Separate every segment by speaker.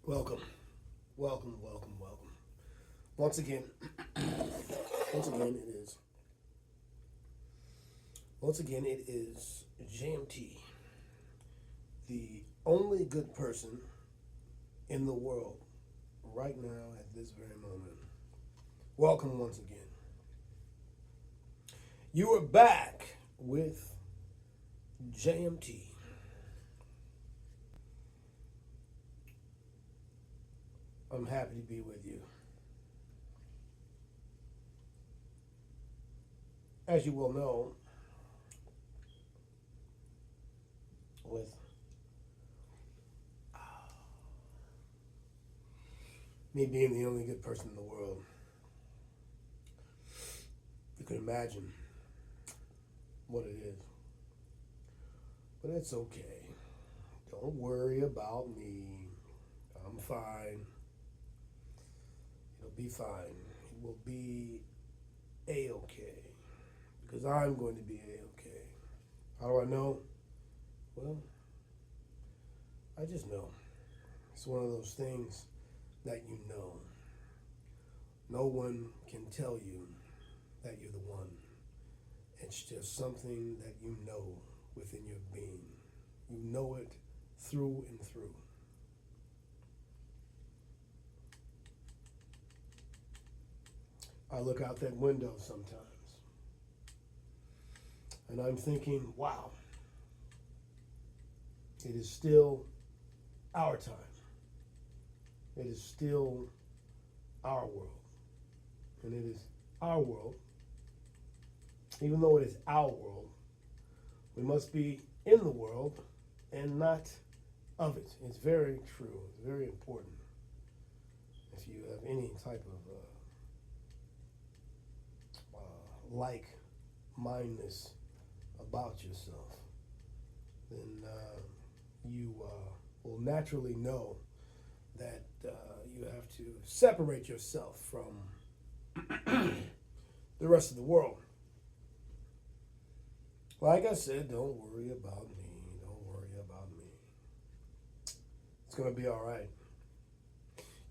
Speaker 1: Welcome, welcome, welcome, welcome. Once again, once again it is. Once again it is JMT, the only good person in the world right now at this very moment. Welcome once again. You are back with JMT. I'm happy to be with you. As you will know, with me being the only good person in the world, you can imagine what it is. But it's okay. Don't worry about me. I'm fine. It'll be fine. It will be a-okay. Because I'm going to be a-okay. How do I know? Well, I just know. It's one of those things that you know. No one can tell you that you're the one. It's just something that you know within your being. You know it through and through. I look out that window sometimes and I'm thinking, wow, it is still our time. It is still our world. And it is our world. Even though it is our world, we must be in the world and not of it. It's very true. It's very important. If you have any type of like-mindedness about yourself, then you will naturally know that you have to separate yourself from the rest of the world. Like I said, don't worry about me. Don't worry about me. It's going to be all right.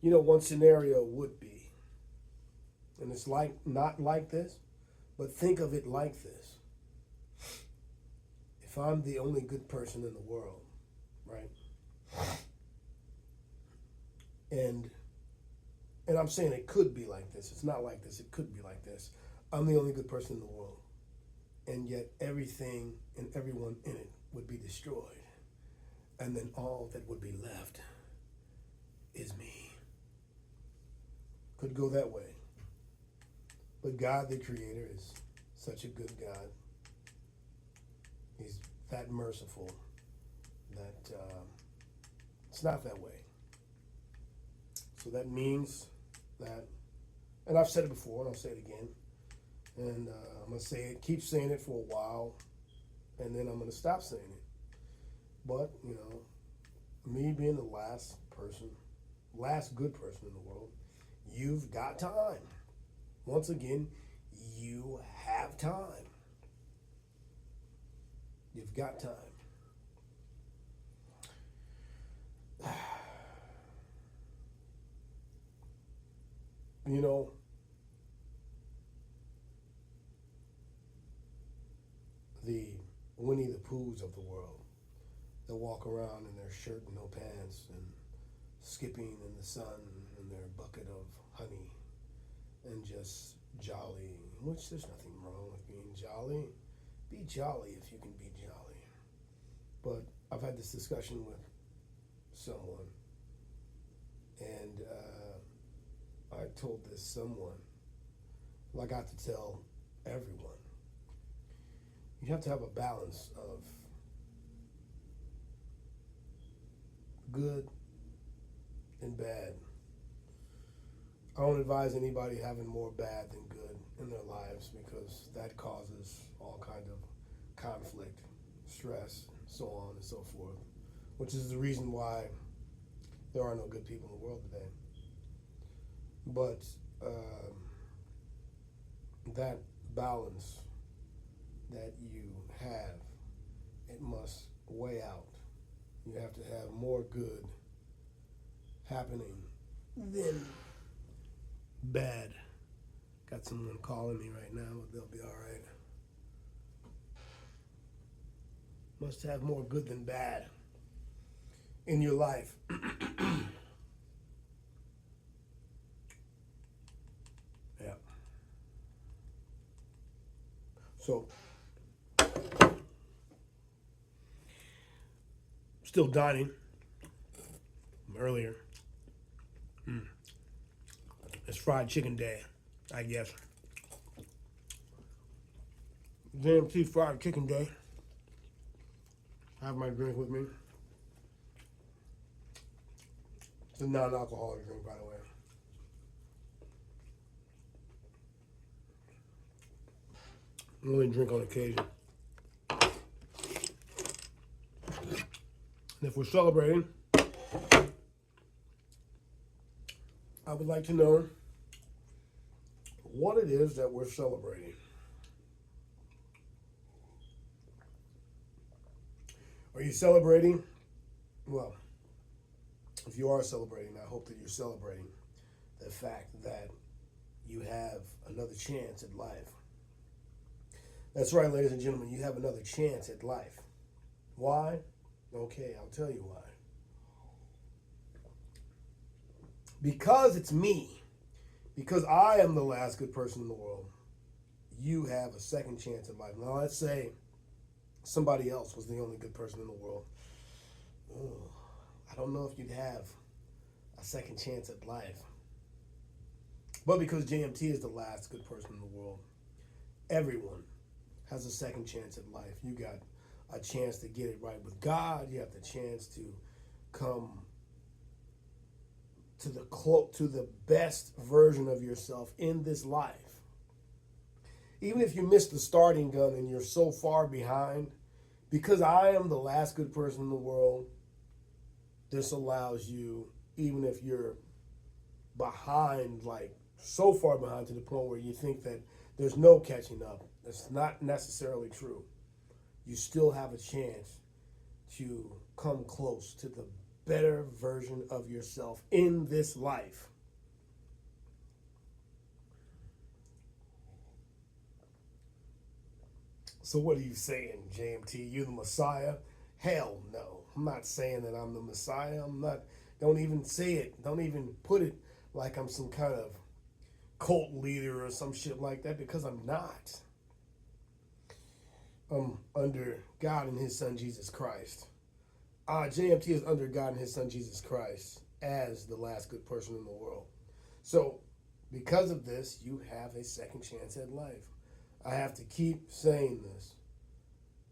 Speaker 1: You know, one scenario would be, and it's like not like this, but think of it like this. If I'm the only good person in the world, right? And I'm saying it could be like this. It's not like this. It could be like this. I'm the only good person in the world. And yet everything and everyone in it would be destroyed. And then all that would be left is me. Could go that way. But God, the Creator, is such a good God. He's that merciful that it's not that way. So that means that, and I've said it before, and I'll say it again, and I'm going to say it, keep saying it for a while, and then I'm going to stop saying it. But, you know, me being the last good person in the world, you've got time. Once again, you have time. You've got time. You know, the Winnie the Poohs of the world, they walk around in their shirt and no pants and skipping in the sun in their bucket of honey and just jolly, which there's nothing wrong with being jolly. Be jolly if you can be jolly. But I've had this discussion with someone, and I told this someone, well, I got to tell everyone, you have to have a balance of good and bad. I don't advise anybody having more bad than good in their lives because that causes all kind of conflict, stress, so on and so forth, which is the reason why there are no good people in the world today. But that balance that you have, it must weigh out. You have to have more good happening than bad. Got someone calling me right now, but they'll be all right. Must have more good than bad in your life. Yeah. So, still dining from earlier. It's fried chicken day, I guess. JMT fried chicken day. I have my drink with me. It's a non-alcoholic drink, by the way. I only drink on occasion. And if we're celebrating, I would like to know what it is that we're celebrating. Are you celebrating? Well, if you are celebrating, I hope that you're celebrating the fact that you have another chance at life. That's right, ladies and gentlemen, you have another chance at life. Why? Okay, I'll tell you why. Because it's me. Because I am the last good person in the world. You have a second chance at life. Now, let's say somebody else was the only good person in the world. I don't know if you'd have a second chance at life. But because JMT is the last good person in the world, everyone has a second chance at life. You got a chance to get it right with God. You have the chance to come to the best version of yourself in this life. Even if you miss the starting gun and you're so far behind, because I am the last good person in the world, this allows you, even if you're behind, like so far behind to the point where you think that there's no catching up. That's not necessarily true. You still have a chance to come close to the better version of yourself in this life. So what are you saying, JMT? You the Messiah? Hell no. I'm not saying that I'm the Messiah. Don't even say it. Don't even put it like I'm some kind of cult leader or some shit like that, because I'm not. I'm under God and his son, Jesus Christ. JMT is under God and his son, Jesus Christ, as the last good person in the world. So, because of this, you have a second chance at life. I have to keep saying this.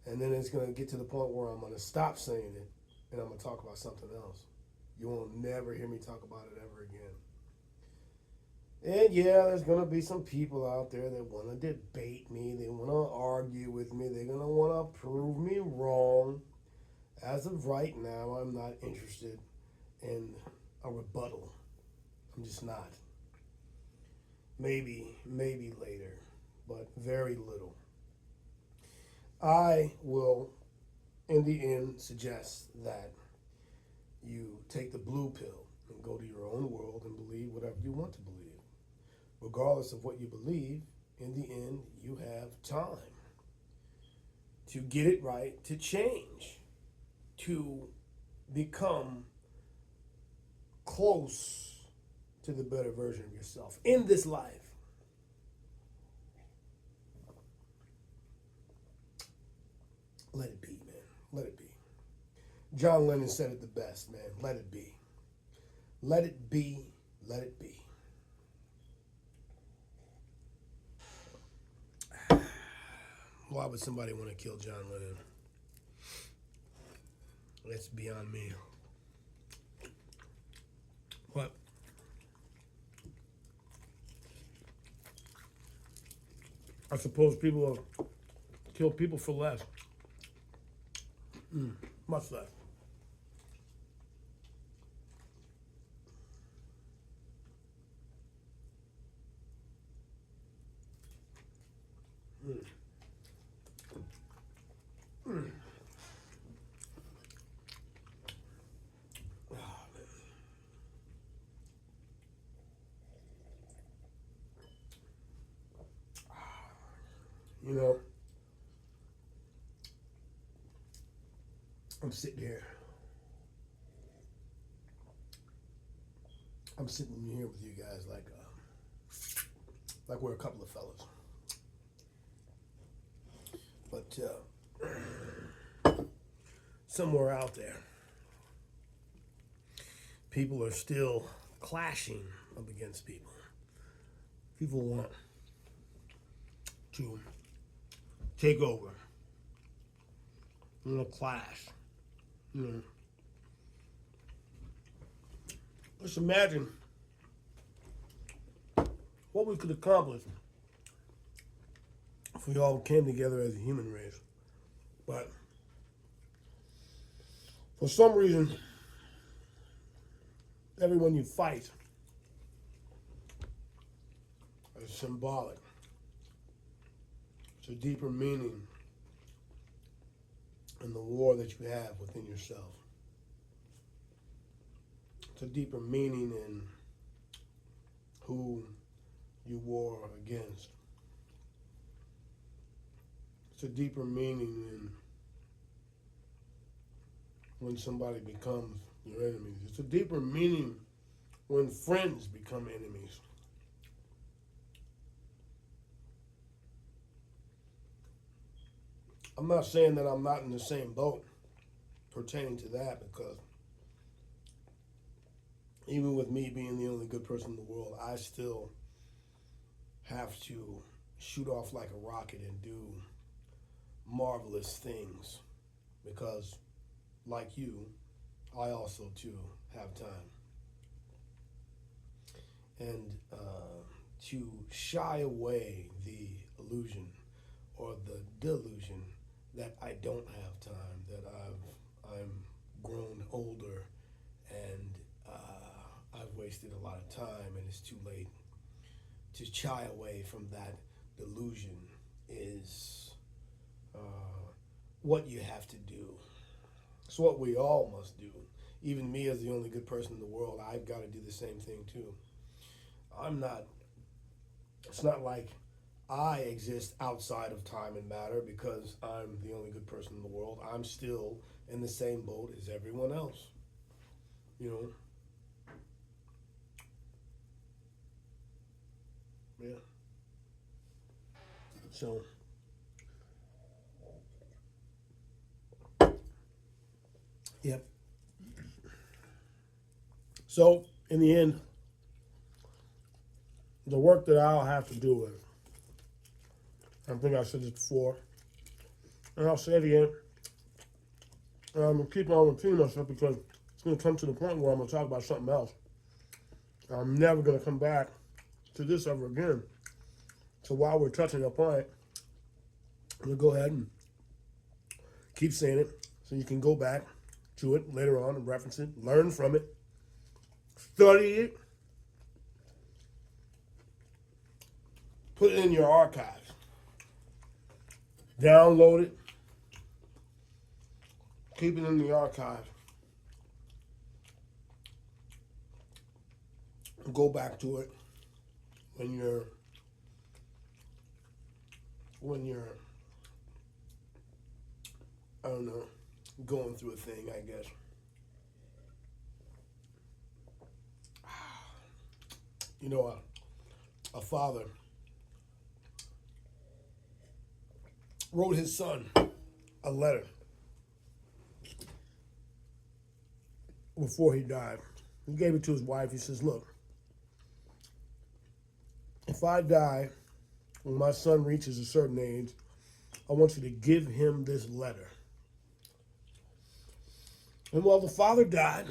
Speaker 1: And then it's going to get to the point where I'm going to stop saying it, and I'm going to talk about something else. You will never hear me talk about it ever again. And yeah, there's going to be some people out there that want to debate me. They want to argue with me. They're going to want to prove me wrong. As of right now, I'm not interested in a rebuttal. I'm just not. Maybe later, but very little. I will, in the end, suggest that you take the blue pill and go to your own world and believe whatever you want to believe. Regardless of what you believe, in the end, you have time to get it right, to change, to become close to the better version of yourself in this life. Let it be, man. Let it be. John Lennon said it the best, man. Let it be. Let it be. Let it be. Why would somebody want to kill John Lennon? That's beyond me. But I suppose people have killed people for less. Much less. You know, I'm sitting here. I'm sitting here with you guys like we're a couple of fellas. But somewhere out there, people are still clashing up against people. People want to take over. Clash. Just imagine what we could accomplish if we all came together as a human race. But for some reason, everyone you fight is symbolic. It's a deeper meaning in the war that you have within yourself. It's a deeper meaning in who you war against. It's a deeper meaning in when somebody becomes your enemies. It's a deeper meaning when friends become enemies. I'm not saying that I'm not in the same boat pertaining to that, because even with me being the only good person in the world, I still have to shoot off like a rocket and do marvelous things, because like you, I also too have time. And to shy away the illusion or the delusion that I don't have time, that I'm grown older and I've wasted a lot of time and it's too late. To shy away from that delusion is what you have to do. It's what we all must do. Even me, as the only good person in the world, I've got to do the same thing too. It's not like I exist outside of time and matter because I'm the only good person in the world. I'm still in the same boat as everyone else. You know? Yeah. So, yep. So, in the end, the work that I'll have to do is, I think I said this before, and I'll say it again, and I'm going to keep on repeating myself because it's going to come to the point where I'm going to talk about something else. I'm never going to come back to this ever again. So while we're touching upon it, I'm going to go ahead and keep saying it so you can go back to it later on and reference it, learn from it, study it, put it in your archives, download it, keep it in the archives, and go back to it when you're I don't know, going through a thing, I guess. You know, a father wrote his son a letter before he died. He gave it to his wife. He says, look, if I die when my son reaches a certain age, I want you to give him this letter. And well, the father died,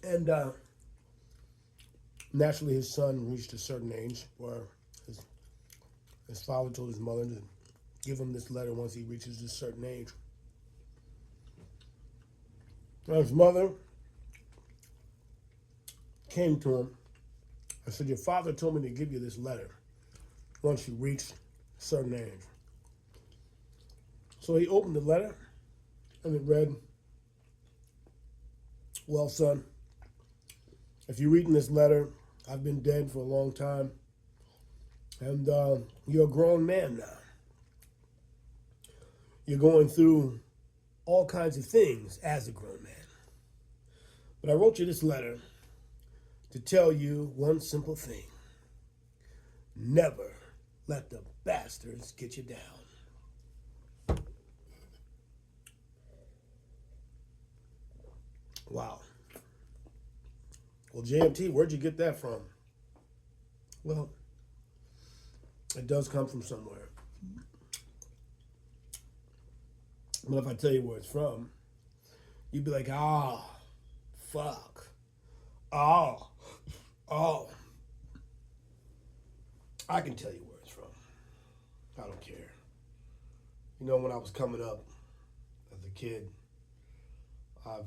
Speaker 1: and naturally his son reached a certain age where his father told his mother to give him this letter once he reaches a certain age. Now his mother came to him and said, your father told me to give you this letter once you reach a certain age. So he opened the letter and it read, well, son, if you're reading this letter, I've been dead for a long time. And you're a grown man now. You're going through all kinds of things as a grown man. But I wrote you this letter to tell you one simple thing. Never let the bastards get you down. Wow. Well, JMT, where'd you get that from? Well, it does come from somewhere. But if I tell you where it's from, you'd be like, oh, fuck. Oh. I can tell you where it's from. I don't care. You know, when I was coming up as a kid, I've,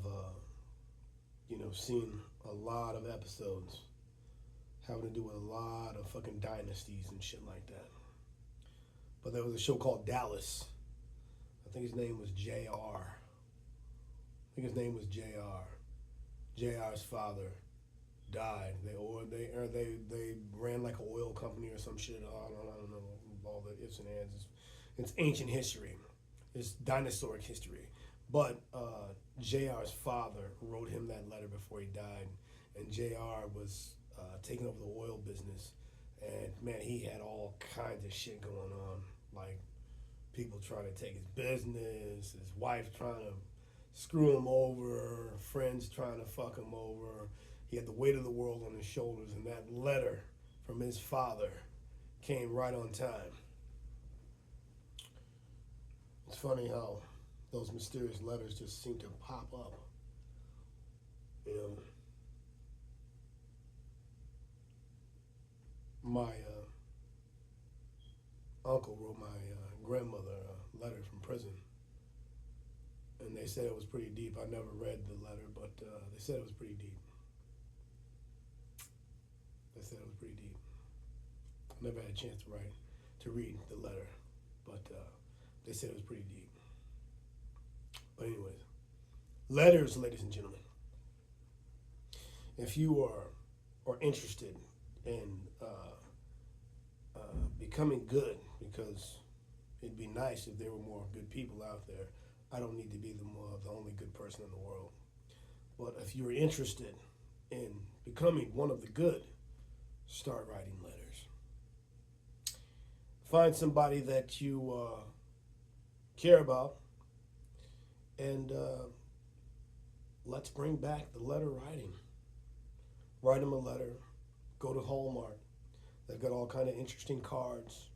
Speaker 1: seen a lot of episodes having to do with a lot of fucking dynasties and shit like that. But there was a show called Dallas. I think his name was JR. JR's father died. They ran like an oil company or some shit. I don't know all the ifs and ands. It's ancient history. It's dinosauric history. But JR's father wrote him that letter before he died, and JR was taking over the oil business, and man, he had all kinds of shit going on, like people trying to take his business, his wife trying to screw him over, friends trying to fuck him over. He had the weight of the world on his shoulders, and that letter from his father came right on time. It's funny how those mysterious letters just seem to pop up. You know, my uncle wrote my grandmother a letter from prison, and they said it was pretty deep. I never read the letter, but they said it was pretty deep. I never had a chance to read the letter, but they said it was pretty deep. But anyways, letters, ladies and gentlemen. If you are interested in becoming good, because it'd be nice if there were more good people out there. I don't need to be the only good person in the world. But if you're interested in becoming one of the good, start writing letters. Find somebody that you care about, and let's bring back the letter writing. Write them a letter. Go to Hallmark. They've got all kind of interesting cards.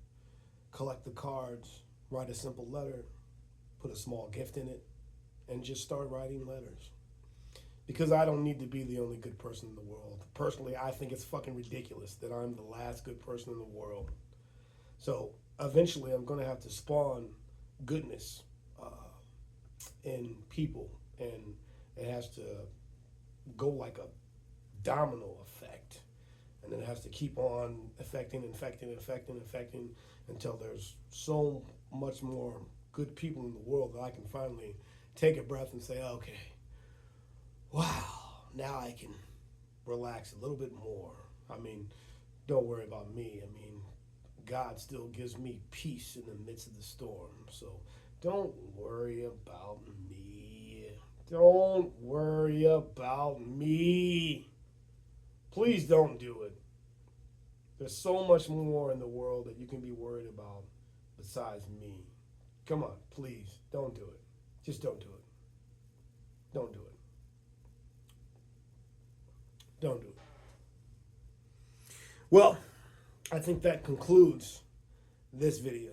Speaker 1: Collect the cards. Write a simple letter. Put a small gift in it, and just start writing letters. Because I don't need to be the only good person in the world. Personally, I think it's fucking ridiculous that I'm the last good person in the world. So eventually I'm going to have to spawn goodness in people, and it has to go like a domino effect, and then it has to keep on affecting until there's so much more good people in the world that I can finally take a breath and say, okay, wow, now I can relax a little bit more. I mean, don't worry about me. I mean, God still gives me peace in the midst of the storm. So don't worry about me. Don't worry about me. Please don't do it. There's so much more in the world that you can be worried about besides me. Come on, please, don't do it. Just don't do it. Don't do it. Don't do it. Well, I think that concludes this video.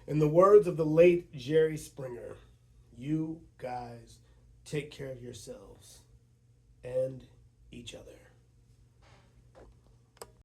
Speaker 1: In the words of the late Jerry Springer, you guys take care of yourselves and each other.